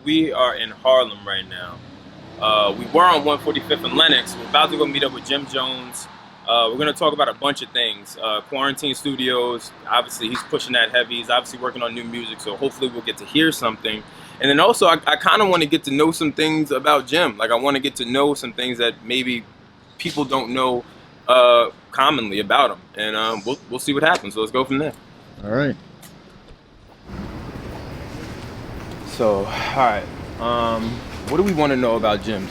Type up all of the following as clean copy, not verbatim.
we are in Harlem right now. We were on 145th and Lenox. We're about to go meet up with Jim Jones. We're going to talk about a bunch of things. Quarantine Studios, obviously he's pushing that heavy. He's obviously working on new music, so hopefully we'll get to hear something. And then also, I kind of want to get to know some things about Jim. Like, I want to get to know some things that maybe people don't know commonly about him. And we'll see what happens. So let's go from there. All right. So, all right. What do we want to know about Jim?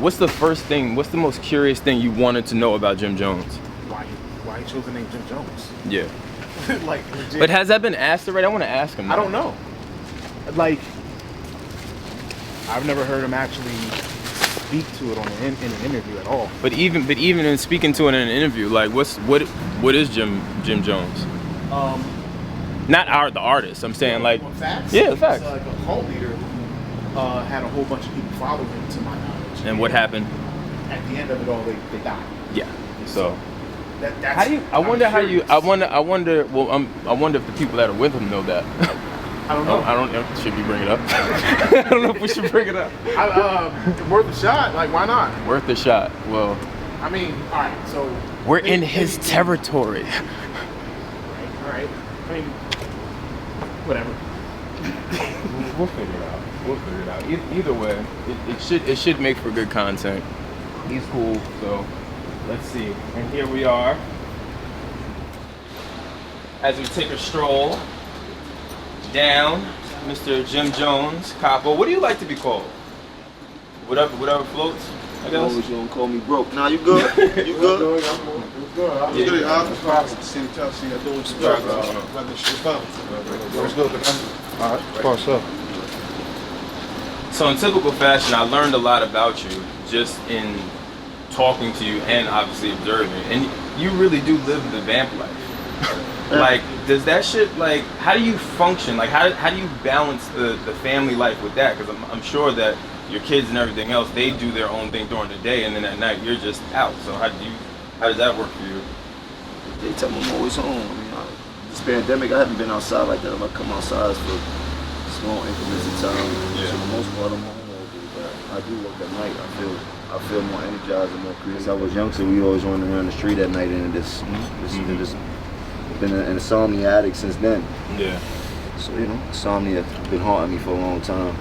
What's the first thing? What's the most curious thing you wanted to know about Jim Jones? Why you chose the name Jim Jones? Yeah. Like, legit. But has that been asked already? I want to ask him. I don't know. Like, I've never heard him actually speak to it in an interview at all. But even in speaking to it in an interview, like, what is Jim Jones? Not the artist. I'm saying, like, facts. Yeah, facts. Like a cult leader who had a whole bunch of people follow him, to my knowledge. And what happened? At the end of it all, they died. Yeah. So. That's, how do you? I wonder how you. I wonder. Well, I wonder if the people that are with him know that. I don't know. I don't know. Should we bring it up? I don't know if we should bring it up. Worth a shot. Like, why not? Worth a shot. Well. I mean, all right. So we're in his territory. All right. I mean, whatever. We'll figure it out. We'll figure it out. Either way, it should make for good content. He's cool. So. Let's see, and here we are as we take a stroll down Mr. Jim Jones, Capo. What do you like to be called? Whatever floats, I guess. As long as you don't call me broke. Nah, you good? You good? I'm good. You good? So in typical fashion, I learned a lot about you just in talking to you and obviously observing, and you really do live the vamp life. Like, does that shit, like, how do you function? Like, how do you balance the family life with that? Because I'm sure that your kids and everything else, they do their own thing during the day, and then at night you're just out. So how does that work for you? They tell me I'm always home. I mean, this pandemic, I haven't been outside like that. If I come outside for small increments of time, for the most part, I'm home all day. But I do work at night. I feel more energized and more creative. Since I was young, so we always running around the street at night, and it's been an insomnia addict since then. Yeah. So, insomnia been haunting me for a long time.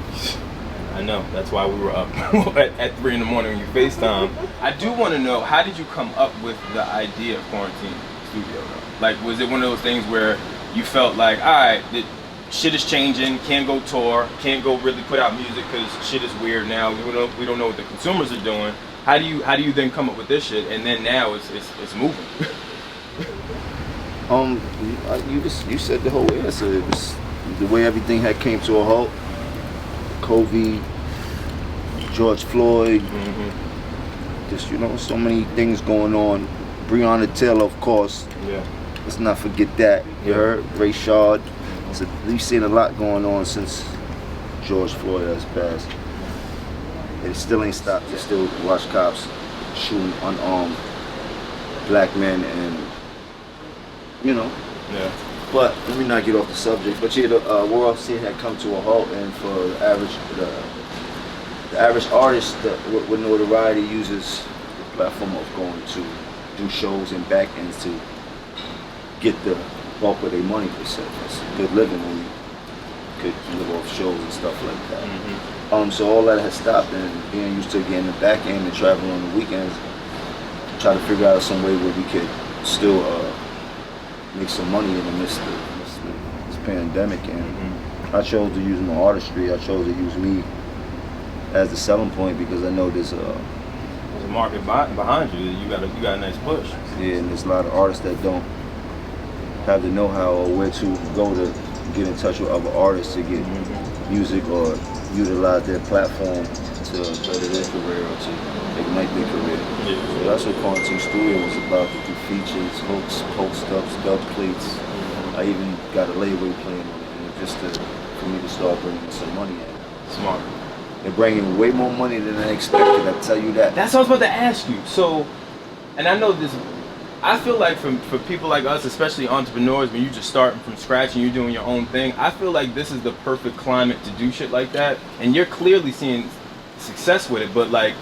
I know. That's why we were up at 3 in the morning when you FaceTime. I do want to know, how did you come up with the idea of Quarantine Studio, though? Like, was it one of those things where you felt like, all right, shit is changing, can't go tour, can't go really put out music because shit is weird now. We don't know what the consumers are doing. How do you then come up with this shit, and then now it's moving? You said the whole answer. It was the way everything had came to a halt. COVID, George Floyd, just so many things going on. Breonna Taylor, of course. Yeah. Let's not forget that. You heard Ray Shard. So we've seen a lot going on since George Floyd has passed. It still ain't stopped. They still watch cops shooting unarmed black men, and Yeah. But let me not get off the subject. But yeah, the world scene had come to a halt, and for the average artist with notoriety uses the platform of going to do shows and back ends to get the bulk of their money per se. It's good living when you could live off shows and stuff like that. So all that has stopped, and being used to getting the back end and traveling on the weekends, try to figure out some way where we could still make some money in the midst of this pandemic. And I chose to use my artistry. I chose to use me as the selling point because I know there's a market behind you. You got a nice push. Yeah, and there's a lot of artists that don't have the know-how or where to go to get in touch with other artists to get music or utilize their platform to better their career or to ignite their career. Yeah. So that's what Quarantine Studio was about, to do features, hooks, post-ups, dub plates. I even got a label playing on it, and just for me to start bringing some money in. Smart. They're bringing way more money than I expected, I tell you that. That's what I was about to ask you. So, and I know this I feel like for people like us, especially entrepreneurs, when you just starting from scratch and you're doing your own thing, I feel like this is the perfect climate to do shit like that. And you're clearly seeing success with it. But like,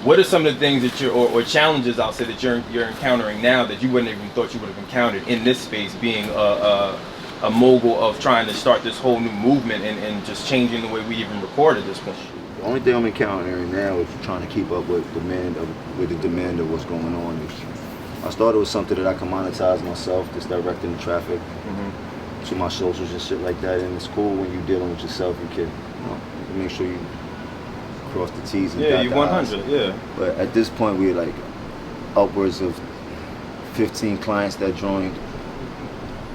what are some of the things that or challenges I'll say that you're encountering now that you wouldn't even thought you would have encountered in this space, being a mogul of trying to start this whole new movement and just changing the way we even record at this point? The only thing I'm encountering now is trying to keep up with the demand of what's going on. I started with something that I can monetize myself, just directing the traffic to my socials and shit like that. And it's cool when you're dealing with yourself. You can, make sure you cross the T's and dot you the 100, I's. yeah. But at this point, we're like upwards of 15 clients that joined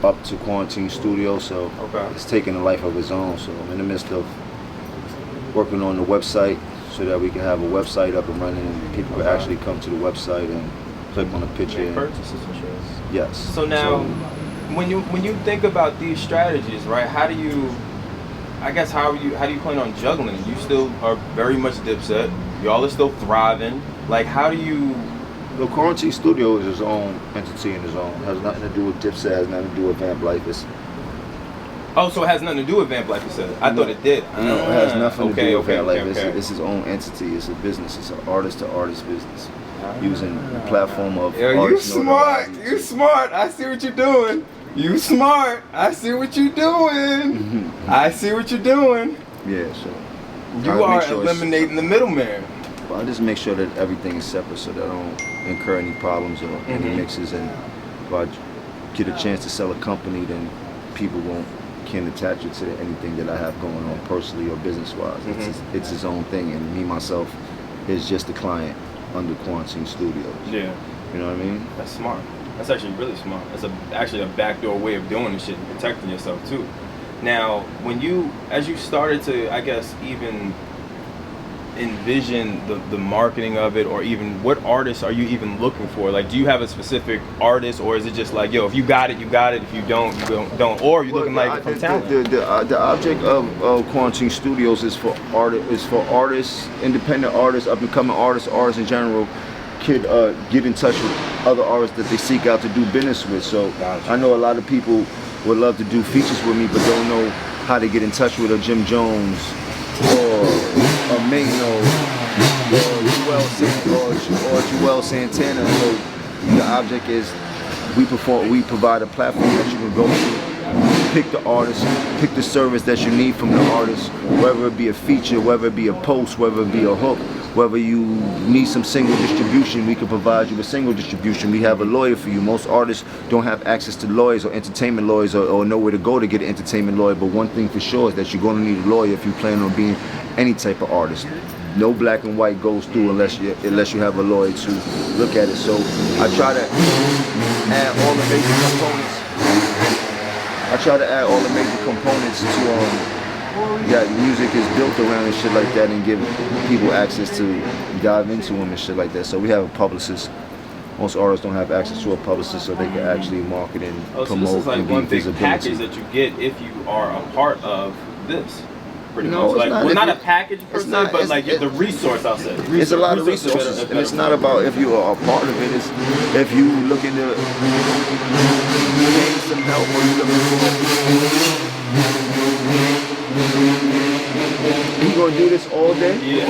up to Quarantine Studio. So it's taking a life of its own. So I'm in the midst of working on the website so that we can have a website up and running and people can actually come to the website and click on a picture and purchases and shit. Yes. So now, when you think about these strategies, right? How do you plan on juggling it? You still are very much Dipset. Y'all are still thriving. Like, how do you? The Quarantine Studio is its own entity in its own. It has nothing to do with Dipset. Has nothing to do with Vamp Life. Oh, so it has nothing to do with Vamp Life, you said? I thought it did. No, it has nothing to do with Vamp Life. Okay. It's its own entity. It's a business. It's an artist-to-artist business. Using the platform of you smart. You smart. I see what you're doing. You smart. I see what you're doing. I see what you're doing. Yeah, so you are eliminating the middleman. But I just make sure that everything is separate so that I don't incur any problems or any mixes. And if I get a chance to sell a company, then people can't attach it to anything that I have going on personally or business-wise. It's its own thing, and me myself is just a client under Quarantine Studios. Yeah. You know what I mean? That's smart. That's actually really smart. That's actually a backdoor way of doing this shit and protecting yourself too. Now, as you started to, I guess, even envision the marketing of it, or even what artists are you even looking for? Like, do you have a specific artist, or is it just like, yo, if you got it, you got it. If you don't, you don't. Or are you looking like from talent? The object of Quarantine Studios is for artists, independent artists, up and coming artists in general, could get in touch with other artists that they seek out to do business with. So I know a lot of people would love to do features with me, but don't know how to get in touch with a Jim Jones or a Mano or Joel Santana. So the object is we provide a platform that you can go to, pick the artist, pick the service that you need from the artist, whether it be a feature, whether it be a post, whether it be a hook, whether you need some single distribution, we can provide you with single distribution. We have a lawyer for you. Most artists don't have access to lawyers or entertainment lawyers or nowhere to go to get an entertainment lawyer, but one thing for sure is that you're going to need a lawyer if you plan on being any type of artist. No black and white goes through unless you have a lawyer to look at it. So I try to add all the major components to that music is built around and shit like that, and give people access to dive into them and shit like that. So we have a publicist. Most artists don't have access to a publicist, so they can actually market and promote. So this is like and be one big visibility. package that you get if you are a part of this. Pretty much. It's Like, not. well, not a package per se, but like the resource, I'll say. It's a lot of resources, and it's not about if you are a part of it. It's if you looking to gain some help or you looking for. You gonna do this all day? Yeah.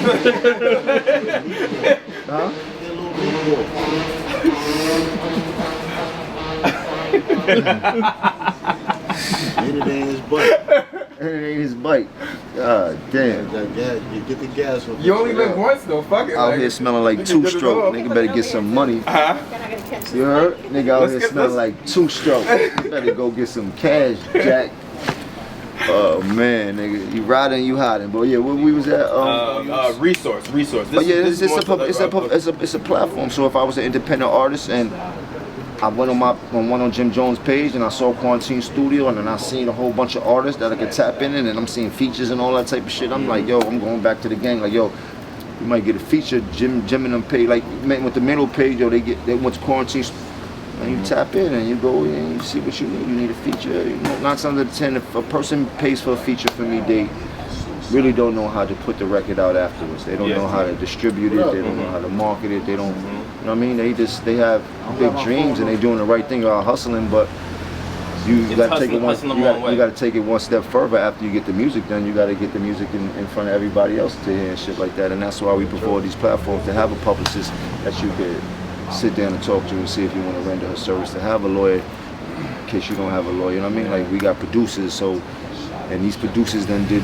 Huh? And it ain't his butt. And it ain't his bite. God damn. You get the gas from You only live once though, fuck it. Out here smelling like two-stroke. Nigga better get some money. You heard? Nigga out here smelling like two-stroke. Better go get some cash, Jack. Oh man, nigga, you riding, you hiding, but yeah, where we was at? Resource. But yeah, it's a platform. So if I was an independent artist and I went on Jim Jones' page and I saw Quarantine Studio and then I seen a whole bunch of artists that I could tap in and I'm seeing features and all that type of shit. I'm like, yo, I'm going back to the gang. Like, yo, you might get a feature. Jim and them page, like with the middle page, yo, they went to Quarantine. And you tap in and you go and you see what you need. You need a feature. 9 times out of 10, if a person pays for a feature for me, really don't know how to put the record out afterwards. They don't Yeah. know how to distribute it. They don't know how to market it. They don't, you know what I mean? They have big dreams and they doing the right thing, are hustling, but you got to take it one. You got to take it one step further. After you get the music done, you got to get the music in front of everybody else to hear and shit like that. And that's why we prefer these platforms, to have a publicist that you could sit down and talk to and see if you want to render a service. To have a lawyer in case you don't have a lawyer. You know what I mean? Like, we got producers, so, and these producers then did.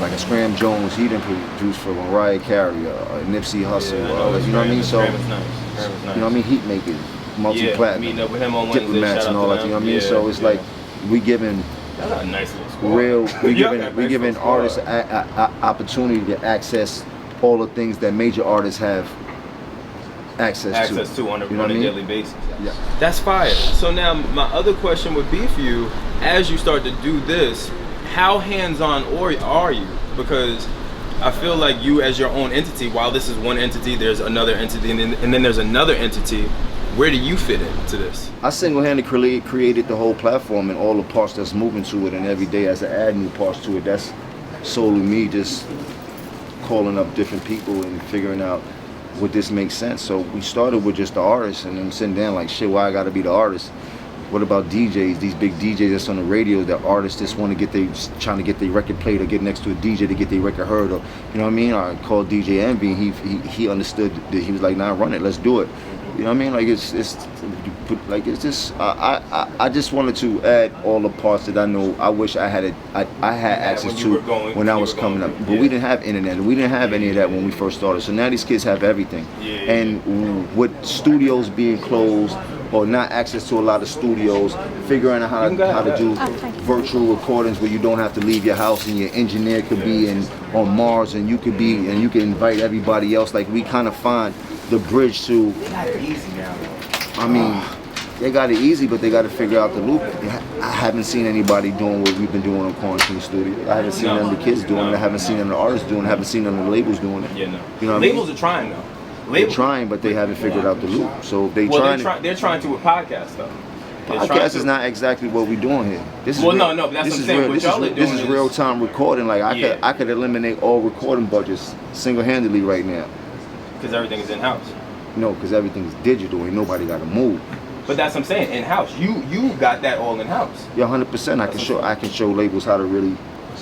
Like a Scram Jones, he done produced for Mariah Carey, Nipsey Hussle, you know what I mean? So, you know what I mean? Heat making, multi-platinum, meeting up with him on Wednesday, diplomats and all that. You know what I mean? So it's like we giving we giving artists a opportunity to access all the things that major artists have access to on a you know daily basis. Yeah, that's fire. So now my other question would be for you, as you start to do this, how hands-on are you? Because I feel like you, as your own entity, while this is one entity, there's another entity, and then there's another entity. Where do you fit into this? I single-handedly created the whole platform and all the parts that's moving to it, and every day as I add new parts to it, that's solely me just calling up different people and figuring out would this make sense. So we started with just the artists, and then sitting down like, shit, why I gotta be the artist? What about DJs? These big DJs that's on the radio, that artists just want to trying to get their record played or get next to a DJ to get their record heard, or you know what I mean? I called DJ Envy, and he understood that. He was like, nah, run it, let's do it. You know what I mean? Like it's just I just wanted to add all the parts that I know I wish I had access to when I was coming up. But we didn't have internet. We didn't have any of that when we first started. So now these kids have everything. And with studios being closed or not access to a lot of studios, figuring out how to do virtual recordings where you don't have to leave your house and your engineer could be on Mars and you can invite everybody else. Like, we kind of find the bridge to. They got it easy now. I mean, they got it easy, but they got to figure out the loop. I haven't seen anybody doing what we've been doing on Quarantine Studio. I haven't seen none of the kids doing it. I haven't seen none of the artists doing it. I haven't seen none of the labels doing it. Yeah, no. You know, labels are trying though. They're trying, but they haven't figured out the loop. So they're trying to with podcasts though. Podcast is not exactly what we're doing here. This is but that's what I'm saying. This is real time recording. Like I could eliminate all recording budgets single-handedly right now. Because everything is in house. No, because everything is digital and nobody got to move. But that's what I'm saying. In house, you got that all in house. Yeah, 100%. I can show labels how to really, you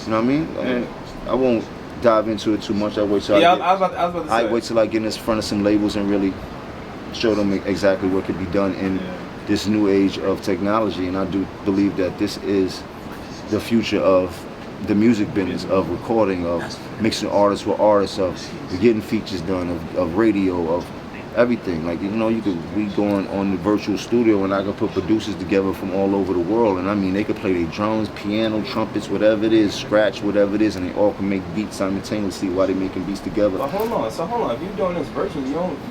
know what I mean? And I won't dive into it too much. I wait till I was about to say. I wait till I get in front of some labels and really show them exactly what could be done in this new age of technology. And I do believe that this is the future of the music business, of recording, of mixing artists with artists, of getting features done, of radio, of everything. Like, you know, we going on the virtual studio and I can put producers together from all over the world, and I mean, they could play their drums, piano, trumpets, whatever it is, scratch, whatever it is, and they all can make beats simultaneously while they're making beats together. But hold on, if you're doing this virtual,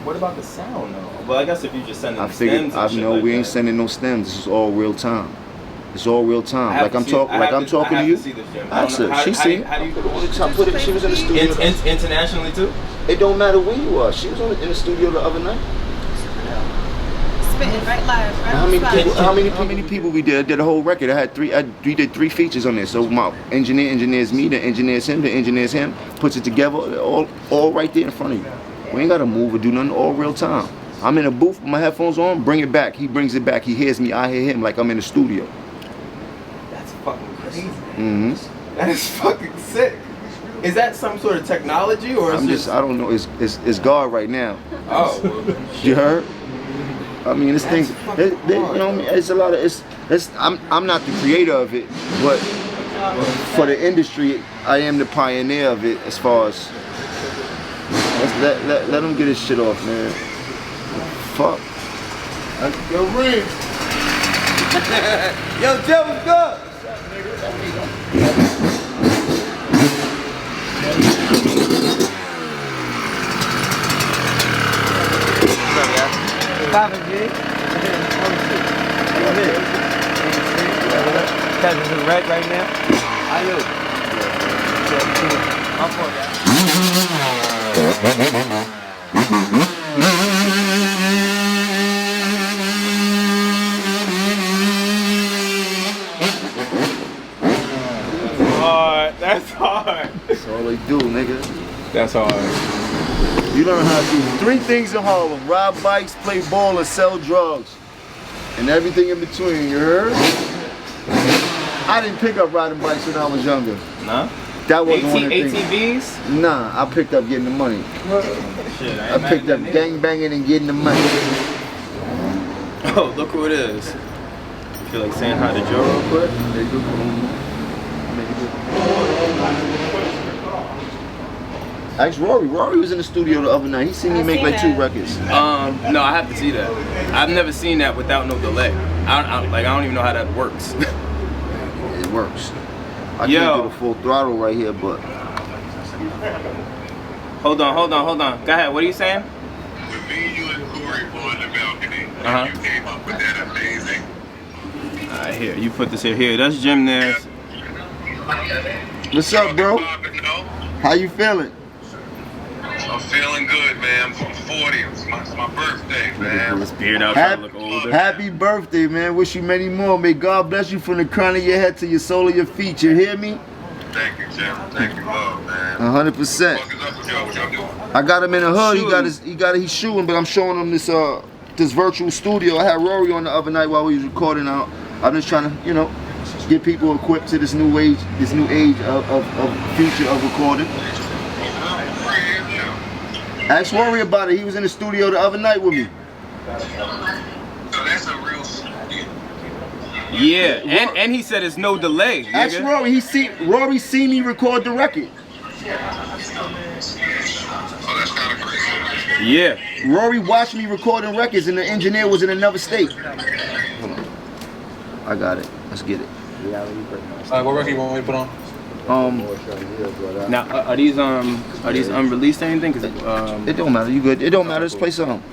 what about the sound though? Well, I guess if you just sending stems and shit like we that. Ain't sending no stems. This is all real time. It's all real time. Like I'm talking to you. Ask her. She seen. How do you She was in the studio. Internationally too? It don't matter where you are. She was in the studio the other night. Spitting right live. How many people we did? I did a whole record. We did 3 features on this. So my engineer engineers me, the engineers him, the engineers him. Puts it together, all right there in front of you. We ain't gotta move or do nothing. All real time. I'm in a booth with my headphones on. Bring it back. He brings it back. He hears me. I hear him. Like I'm in the studio. Fucking crazy. Mm-hmm. That is fucking sick. Is that some sort of technology or is I don't know. It's God right now. Oh, well, you heard? I mean, this thing. You know what I mean? It's a lot of. I'm not the creator of it, but for the industry, I am the pioneer of it. As far as let them get his shit off, man. Fuck. Yo, Ring. Yo, Joe, what's good? Kevin's in red right now. I do. I'm That's hard. all they do, nigga. That's hard. You learn how to do 3 things in Harlem: ride bikes, play ball, and sell drugs. And everything in between, you heard? I didn't pick up riding bikes when I was younger. Nah? That wasn't one of the things. ATVs? Nah, I picked up getting the money. Shit, I picked up gang banging and getting the money. Oh, look who it is. You feel like saying hi to Joe real quick? Ask Rory. Rory was in the studio the other night. He seen me make like 2 records. No, I have to see that. I've never seen that without no delay. I don't even know how that works. It works. I can't do the full throttle right here, but hold on. Go ahead. What are you saying? With me, you and Corey on the balcony, you came up with that amazing. Alright, here. You put this here. That's Jim there. what's up, bro? How you feeling? I'm feeling good, man. I'm 40. It's my birthday, man. This beard out trying to look older. Happy birthday, man. Wish you many more. May God bless you from the crown of your head to your sole of your feet. You hear me? Thank you, Jim. Thank you, love, man. 100%. What's up with y'all? What y'all doing? I got him in the hood. He's shooting, but I'm showing him this virtual studio. I had Rory on the other night while we was recording out. I'm just trying to, get people equipped to this new age of future of recording. Ask Rory about it. He was in the studio the other night with me. So that's a real studio. Yeah, and he said it's no delay. Ask Rory. Rory seen me record the record. Oh, that's kind of crazy. Yeah. Rory watched me recording records, and the engineer was in another state. Hold on. I got it. Let's get it. What record you want me to put on? Now, are these unreleased or anything? Cause it don't matter. You good? It don't matter. Let's play something.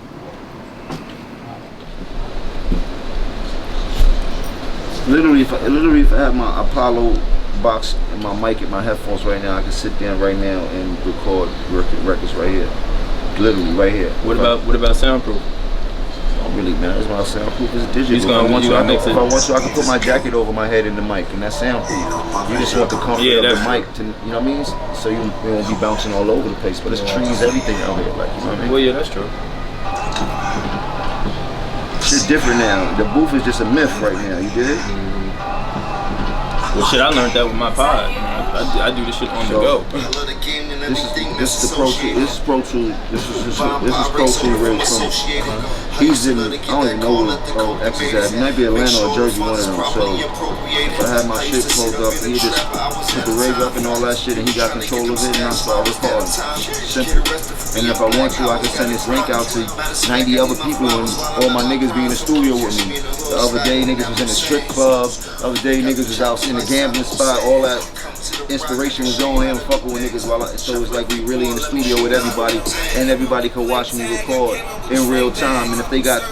Literally, if I had my Apollo box and my mic and my headphones right now, I can sit down right now and record records right here. Literally right here. What about soundproof? Don't really matter. That's why soundproof is digital. If I want to, I can put my jacket over my head in the mic, and that's soundproof. You just want the comfort of the mic to, you know what I mean? So you won't be bouncing all over the place. But it's trees, everything out here, like, you know what I mean? Well, yeah, that's true. Shit's different now. The booth is just a myth right now. You get it? Well, shit, I learned that with my pod. I do this shit on the go. This is Pro Tool. This is Pro Tool. This is Pro Tool Ray from. He's in. I don't even know where X is at. It might be Atlanta or Jersey, one of them. So if I had my shit pulled up, he just put the rig up and all that shit, and he got control of it, and I started recording. Simple. And if I want to, I can send this link out to 90 other people, and all my niggas be in the studio with me. The other day, niggas was in the strip club. The other day, niggas was out in the gambling spot. All that inspiration was on him, fucking with niggas so it's like we really in the studio with everybody, and everybody can watch me record in real time. And if they got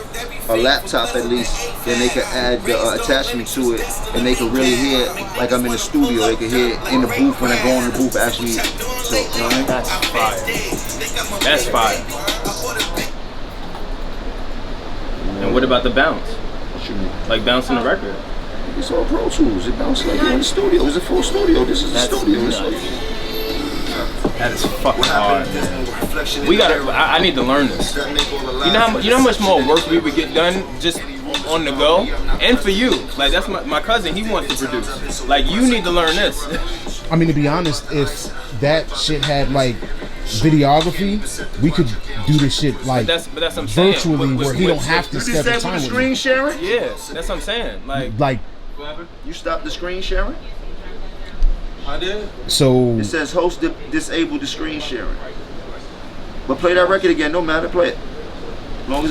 a laptop at least, then they can add the attachment to it, and they can really hear it like I'm in the studio. They can hear it in the booth when I go in the booth actually. So, you know what I mean? That's fire. That's fire. And what about the bounce? Like bouncing the record? It's all Pro Tools. It bounces like you're in the studio. It's a full studio. This is the studio. That is fucking hard, man. We gotta. I need to learn this. You know how much more work we would get done just on the go, and for you. Like that's my cousin. He wants to produce. Like you need to learn this. I mean, to be honest, if that shit had like videography, we could do this shit like but that's what I'm saying. Virtually, where he don't have to step in time with screen sharing? Yeah, that's what I'm saying. Like you stopped the screen sharing? I did. So it says host disable the screen sharing. But play that record again. No matter, play it. As long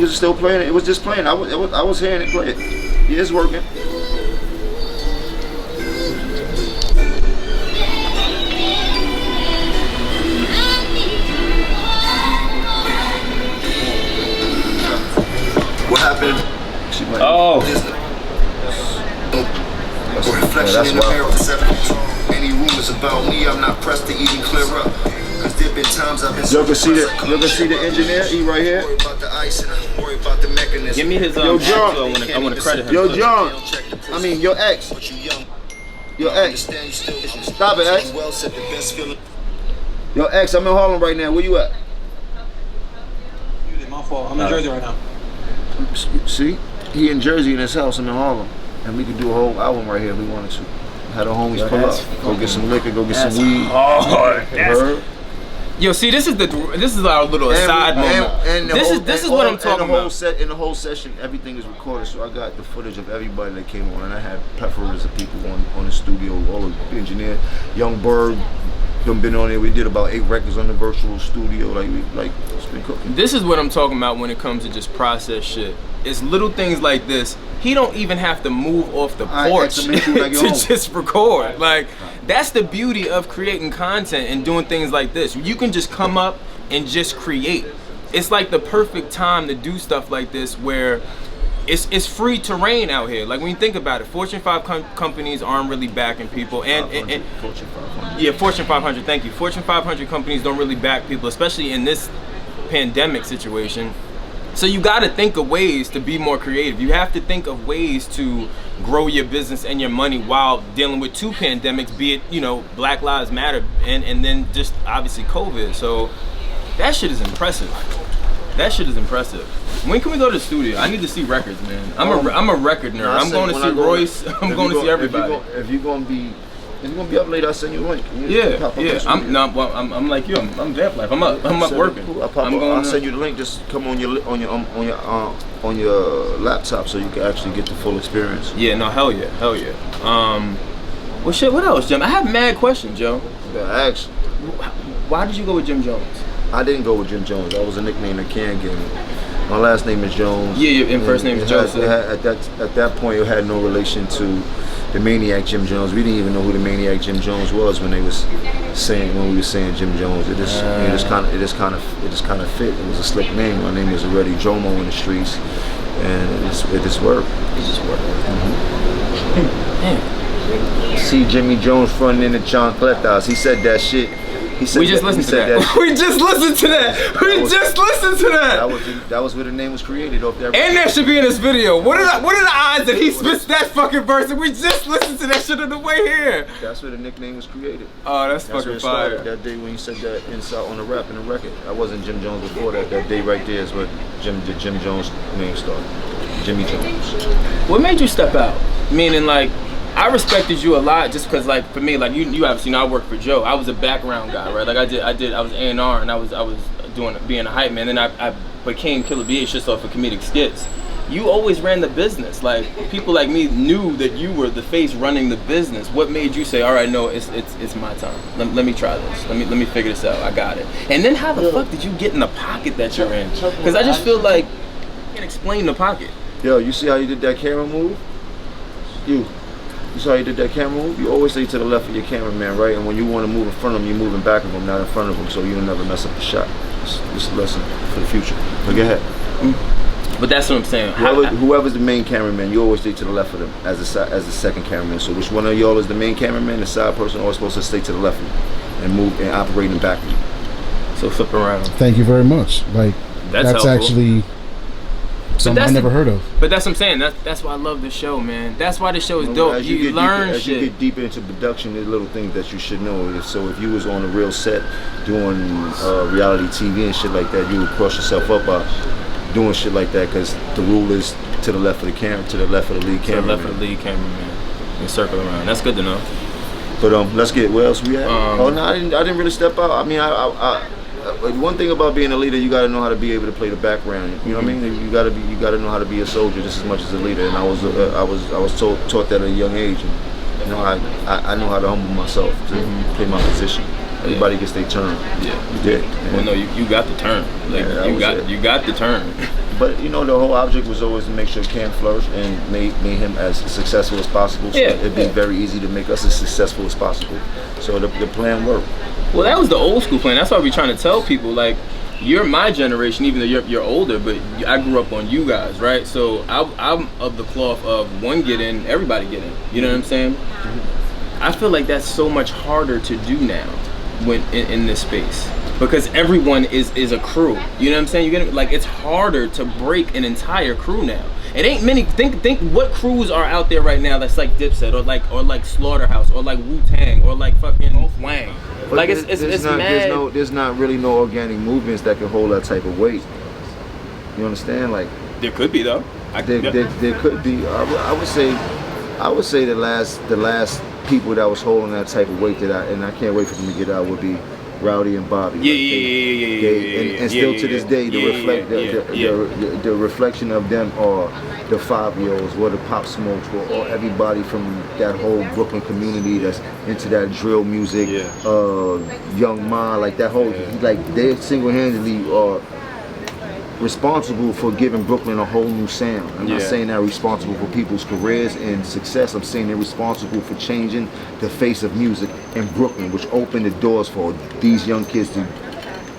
as it's still playing. It was just playing. I was hearing it play it. Yeah, it's working. What happened? Oh. Reflection in the mirror. Any rumors about me, I'm not pressed to even clear up. Cause there been times I've been. You can see the engineer, he right here. Give me his Yo, John. I want to credit him. Yo, John. I mean, your ex. Yo, X. Stop it, X. Yo, X, I'm in Harlem right now. Where you at? My fault. I'm in Jersey right now. See? He in Jersey in his house. I'm in Harlem. And we could do a whole album right here if we wanted to. Had the homies pull up. Go get some liquor, go get some weed. Heard? Yo, see, this is our little aside moment. This is what I'm talking about. In the whole session, everything is recorded, so I got the footage of everybody that came on, and I had pepperers of people on the studio, all the engineers. Young Bird, done been on there. We did about 8 records on the virtual studio. Like it's been cooking. This is what I'm talking about when it comes to just process shit. It's little things like this. He don't even have to move off the porch to just record. Like, that's the beauty of creating content and doing things like this. You can just come up and just create. It's like the perfect time to do stuff like this where it's free terrain out here. Like, when you think about it, Fortune 5 companies aren't really backing people. And Fortune 500. Yeah, Fortune 500, thank you. Fortune 500 companies don't really back people, especially in this pandemic situation. So you got to think of ways to be more creative. You have to think of ways to grow your business and your money while dealing with 2 pandemics, be it, you know, Black Lives Matter and then just obviously COVID. So that shit is impressive. That shit is impressive. When can we go to the studio? I need to see records, man. I'm a record nerd. I'm going to see Royce. I'm going to see everybody. If you're gonna be up late, I'll send you a link. Yeah. I'm like you. I'm Vamp Life. I'm up working. I'll send you the link. Just come on your laptop so you can actually get the full experience. Yeah. No. Hell yeah. Well, shit. What else, Jim? I have mad questions, Joe. Actually, why did you go with Jim Jones? I didn't go with Jim Jones. That was a nickname that Ken gave me. My last name is Jones. Yeah, and first name is Joseph. At that point, it had no relation to the Maniac Jim Jones. We didn't even know who the Maniac Jim Jones was when we were saying Jim Jones. It just kind of fit. It was a slick name. My name was already Jomo in the streets, and it just worked. See Jimmy Jones fronting in the chancletas. He said that shit. We just listened to that. We just listened to that. That was where the name was created off that. And that should be in this video. What are the odds that he spits that fucking verse and we just listened to that shit on the way here? That's where the nickname was created. Oh, that's fucking fire. That day when you said that inside on the rap in the record. I wasn't Jim Jones before that. That day right there is where the Jim Jones name started. Jimmy Jones. What made you step out? Meaning, like, I respected you a lot just because, like, for me, like, you obviously know I worked for Joe. I was a background guy, right? Like, I was A&R and I was being a hype man. Then I became Killer BH just off of comedic skits. You always ran the business. Like, people like me knew that you were the face running the business. What made you say, all right, no, it's my time. Let me try this. Let me figure this out. I got it. And then how the fuck did you get in the pocket that you're in? Because I just feel like you can't explain the pocket. Yo, you see how you did that camera move? You saw how you did that camera move? You always stay to the left of your cameraman, right? And when you want to move in front of him, you're moving back of him, not in front of him, so you don't never mess up the shot. It's a lesson for the future. But go ahead. But that's what I'm saying. Whoever's the main cameraman, you always stay to the left of them as the second cameraman. So which one of y'all is the main cameraman? The side person always supposed to stay to the left of you and move and operate in back of you. So flip around. Thank you very much. Like, that's actually something I never heard of. But that's what I'm saying. That's why I love this show, man. That's why this show is dope. You learn shit. As you get deeper into production, there's little things that you should know. So if you was on a real set doing reality TV and shit like that, you would cross yourself up by doing shit like that because the rule is to the left of the camera, to the left of the lead camera. To the left of the lead cameraman. And circle around. That's good to know. But let's get where else we at. Oh no, I didn't really step out. I mean, one thing about being a leader, you got to know how to be able to play the background. You know what I mean? You got to know how to be a soldier just as much as a leader. And I was taught that at a young age. And you know, I know how to humble myself to play my position. Everybody gets their turn. Yeah, you did. Well, no, you got the turn. Like, you got the turn. But you know, the whole object was always to make sure Cam flourished and made him as successful as possible. So it'd be very easy to make us as successful as possible. So the plan worked. Well, that was the old school plan. That's why we're trying to tell people, like, you're my generation, even though you're older, but I grew up on you guys, right? So I'm of the cloth of one get in, everybody get in. You know what I'm saying? I feel like that's so much harder to do now when in this space. because everyone is a crew. You know what I'm saying? You get like it's harder to break an entire crew now. It ain't many. Think what crews are out there right now that's like Dipset or like Slaughterhouse or like Wu-Tang or like fucking Wang. Like it's mad. There's not really no organic movements that can hold that type of weight. You understand? Like there could be though. There could be. I would say the last people that was holding that type of weight and I can't wait for them to get out would be Rowdy and Bobby. Yeah. And still to this day, the reflection of them are the 5-year-olds, or the Pop Smokes, or everybody from that whole Brooklyn community that's into that drill music, Young Ma, like that whole, like they single-handedly are responsible for giving Brooklyn a whole new sound. I'm not saying they're responsible for people's careers and success. I'm saying they're responsible for changing the face of music in Brooklyn, which opened the doors for these young kids to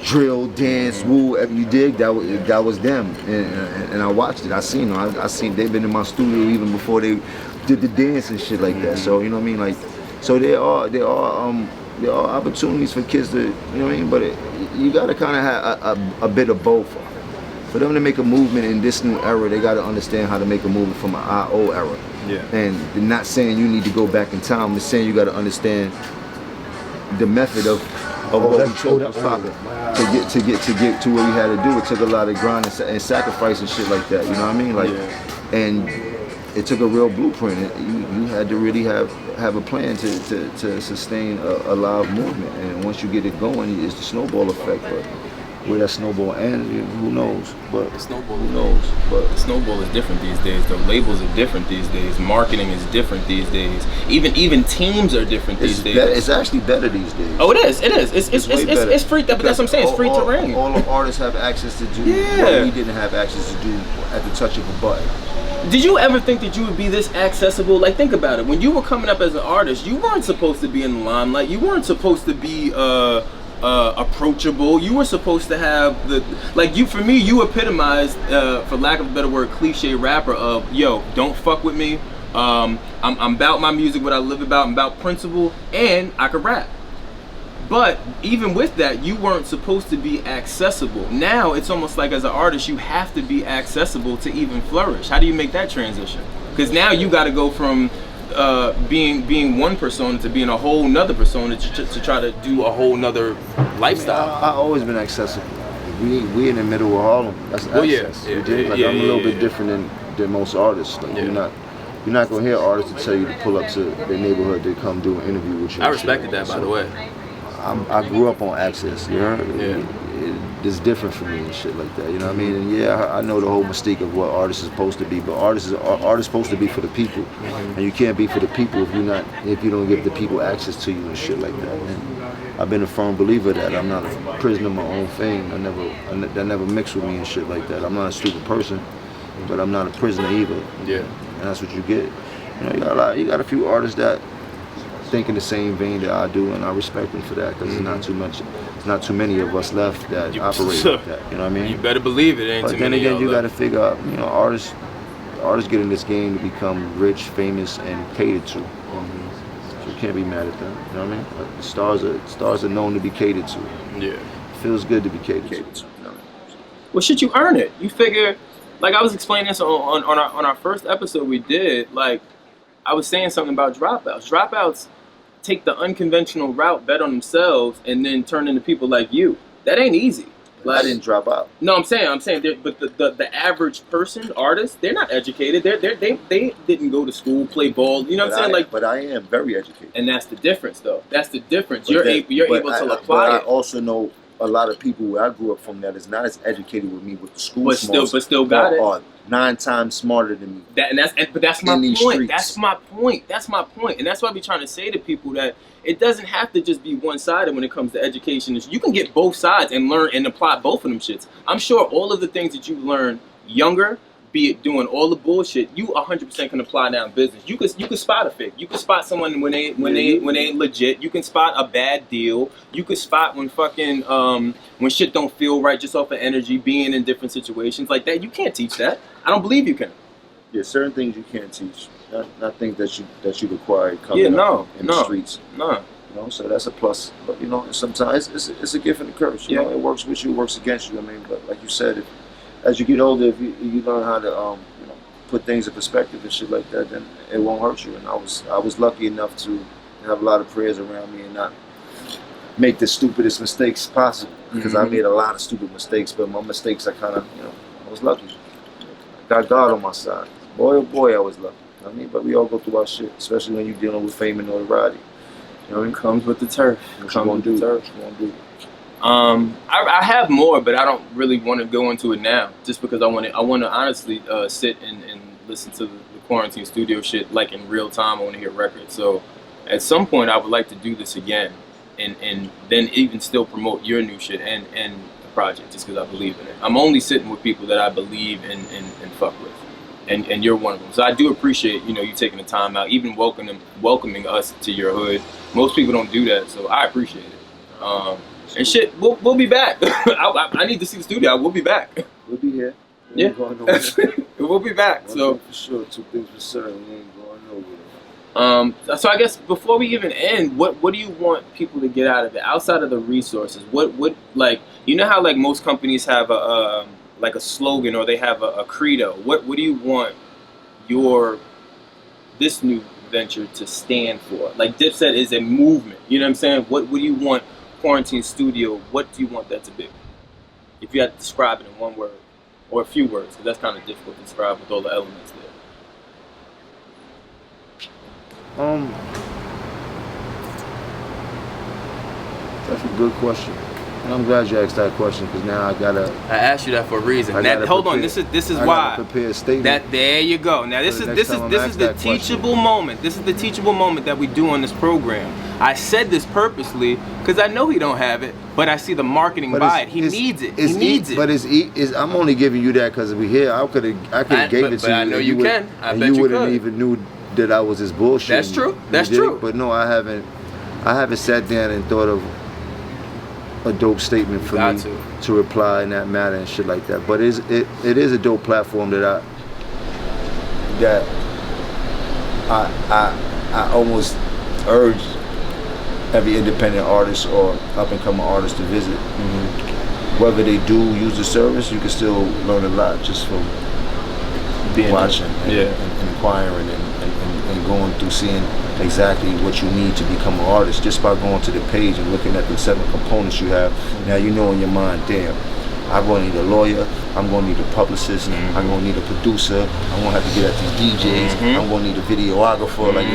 drill, dance, woo. You dig? That was them, and I watched it. I seen them. I seen they've been in my studio even before they did the dance and shit like that. So you know what I mean? Like, so there are opportunities for kids to, you know what I mean? But you got to kind of have a bit of both. For them to make a movement in this new era, they got to understand how to make a movement from an I.O. era. Yeah. And they're not saying you need to go back in time. They're saying you got to understand the method of what we chose to follow to get to where we had to do. It took a lot of grind and sacrifice and shit like that. You know what I mean? Like, and it took a real blueprint. You had to really have a plan to sustain a live movement. And once you get it going, it's the snowball effect. But where that snowball ends, who knows? But the snowball, who knows? But the snowball is different these days. The labels are different these days. Marketing is different these days. Even teams are different these days. It's actually better these days. Oh, it is. It's free. But that's what I'm saying. It's free terrain. All the artists have access to do what we didn't have access to do at the touch of a button. Did you ever think that you would be this accessible? Like, think about it. When you were coming up as an artist, you weren't supposed to be in the limelight. You weren't supposed to be approachable. You were supposed to have for me, you epitomized, for lack of a better word, cliche rapper of, yo, don't fuck with me. I'm about my music, what I live about. I'm about principle, and I could rap. But even with that, you weren't supposed to be accessible. Now it's almost like as an artist, you have to be accessible to even flourish. How do you make that transition? Because now you got to go from being one persona to being a whole nother persona to try to do a whole nother lifestyle. I've always been accessible. We in the middle of Harlem. That's access. I'm a little bit different than most artists. Like, you're not gonna hear artists to tell you to pull up to their neighborhood to come do an interview with you. I respected that, by the way. I grew up on access. You heard? It's different for me and shit like that. You know what I mean? And I know the whole mystique of what artists is supposed to be, but artists supposed to be for the people, and you can't be for the people if you don't give the people access to you and shit like that. And I've been a firm believer that I'm not a prisoner of my own fame. That never mixed with me and shit like that. I'm not a stupid person, but I'm not a prisoner either. Yeah. And that's what you get. You know, you got a few artists that think in the same vein that I do, and I respect them for that, because there's not too many of us left that operate like that. You know what I mean? You better believe it ain't but too many. But then again, you got to figure out, artists get in this game to become rich, famous, and catered to. So you can't be mad at them. You know what I mean? Like, stars are known to be catered to. Yeah. It feels good to be catered to. You know? Well, shit, you earn it. You figure, like I was explaining this on our first episode we did. Like, I was saying something about dropouts. Dropouts take the unconventional route, bet on themselves, and then turn into people like you. That ain't easy. Like, I didn't drop out. No, I'm saying, but the average person, artist, they're not educated. They didn't go to school, play ball. You know what I'm saying? But I am very educated. And that's the difference, though. That's the difference. You're able to apply it. I also know a lot of people where I grew up from that is not as educated with me with the school but still got it. Are 9 times smarter than me. That's my point. That's my point. And that's why I be trying to say to people that it doesn't have to just be one-sided when it comes to education. You can get both sides and learn and apply both of them shits. I'm sure all of the things that you learned younger, be it doing all the bullshit, you 100% can apply now in business. You could spot a fake. You could spot someone when they ain't legit. You can spot a bad deal. You could spot when fucking when shit don't feel right just off of energy, being in different situations like that. You can't teach that. I don't believe you can. Yeah, certain things you can't teach. Not things that you require coming up in the streets. No. You know, so that's a plus. But you know, sometimes it's a gift and a curse. You know, it works with you, it works against you. I mean, but like you said, as you get older, if you learn how to you know, put things in perspective and shit like that, then it won't hurt you. And I was lucky enough to have a lot of prayers around me and not make the stupidest mistakes possible, because I made a lot of stupid mistakes. But my mistakes, I kind of, you know, I was lucky. Got God on my side. Boy, oh boy, I was lucky. I mean, but we all go through our shit, especially when you're dealing with fame and notoriety. You know what I mean? Comes with the turf. What you gonna do? What you gonna do? I have more, but I don't really want to go into it now, just because I want to honestly sit and listen to the quarantine studio shit like in real time. I want to hear records. So at some point, I would like to do this again, and then even still promote your new shit and the project, just because I believe in it. I'm only sitting with people that I believe in and fuck with. And you're one of them. So I do appreciate, you know, you taking the time out, even welcoming us to your hood. Most people don't do that, so I appreciate it. And shit, we'll be back. I need to see the studio. We'll be back. We'll be here. We ain't going nowhere. We'll be back. One So thing for sure, two things for certain. We ain't going nowhere. So I guess before we even end, what do you want people to get out of it outside of the resources? What like, you know how like most companies have a like a slogan, or they have a credo. What do you want this new venture to stand for? Like Dipset is a movement. You know what I'm saying? What do you want Quarantine Studio? What do you want that to be? If you had to describe it in one word or a few words, because that's kind of difficult to describe with all the elements there. That's a good question. And I'm glad you asked that question, because now I asked you that for a reason. Hold on, this is why. Prepare a statement. There you go. Now this is the teachable moment. This is the teachable moment that we do on this program. I said this purposely because I know he don't have it, but I see the marketing by it. He needs it. He needs it. But I'm only giving you that because we here. I could have gave it to you. I know you can. I bet you you wouldn't even knew that I was this bullshit. That's true. That's true. But no, I haven't sat down and thought of a dope statement for me to reply in that matter and shit like that. But it is a dope platform that I almost urge every independent artist or up and coming artist to visit. Whether they do use the service, you can still learn a lot just from being watching and inquiring and going through, seeing exactly what you need to become an artist, just by going to the page and looking at the 7 components you have. Now you know in your mind, damn, I'm going to need a lawyer, I'm going to need a publicist, I'm going to need a producer, I'm going to have to get at these DJs, I'm going to need a videographer, like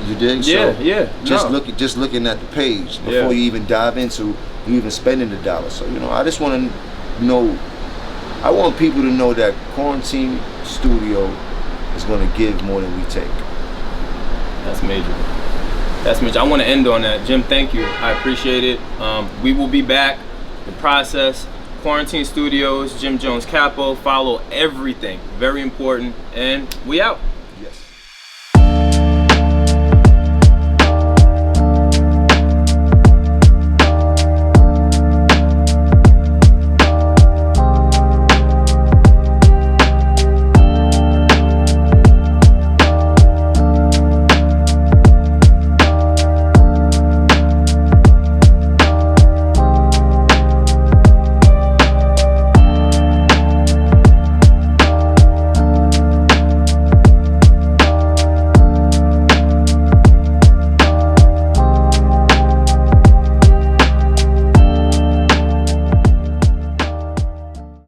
you dig? Just looking at the page before you even dive into you even spending the dollar. So, you know, I just want to know, I want people to know that Quarantine Studio is going to give more than we take. That's major. That's major. I want to end on that. Jim, thank you. I appreciate it. We will be back. The process. Quarantine Studios, Jim Jones Capo. Follow everything. Very important. And we out.